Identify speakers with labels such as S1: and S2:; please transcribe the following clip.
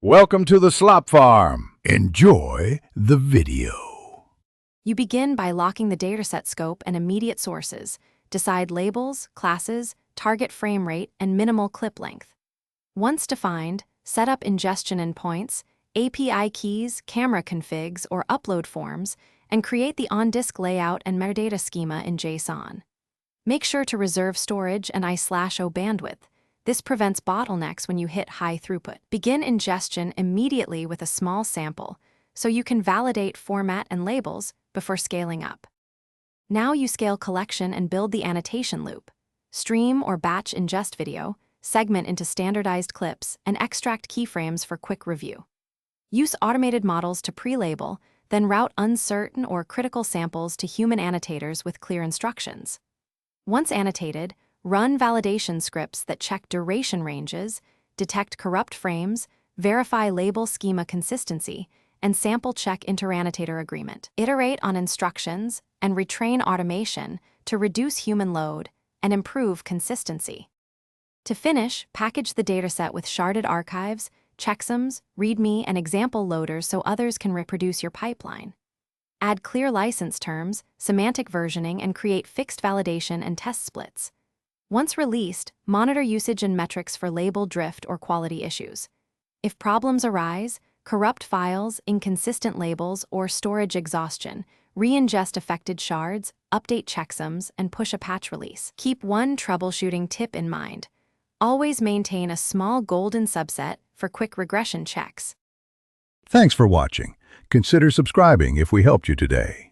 S1: Welcome to the slop farm. Enjoy the video.
S2: You begin by locking the dataset scope and immediate sources. Decide labels, classes, target frame rate, and minimal clip length. Once defined, set up ingestion endpoints, API keys, camera configs, or upload forms, and create the on-disk layout and metadata schema in JSON. Make sure to reserve storage and I/O bandwidth. This prevents bottlenecks when you hit high throughput. Begin ingestion immediately with a small sample, so you can validate format and labels before scaling up. Now you scale collection and build the annotation loop. Stream or batch ingest video, segment into standardized clips, and extract keyframes for quick review. Use automated models to pre-label, then route uncertain or critical samples to human annotators with clear instructions. Once annotated, run validation scripts that check duration ranges, detect corrupt frames, verify label schema consistency, and sample check interannotator agreement. Iterate on instructions and retrain automation to reduce human load and improve consistency. To finish, package the dataset with sharded archives, checksums, README, and example loaders so others can reproduce your pipeline. Add clear license terms, semantic versioning, and create fixed validation and test splits. Once released, monitor usage and metrics for label drift or quality issues. If problems arise, corrupt files, inconsistent labels, or storage exhaustion, re-ingest affected shards, update checksums, and push a patch release. Keep one troubleshooting tip in mind. Always maintain a small golden subset for quick regression checks.
S1: Thanks for watching. Consider subscribing if we helped you today.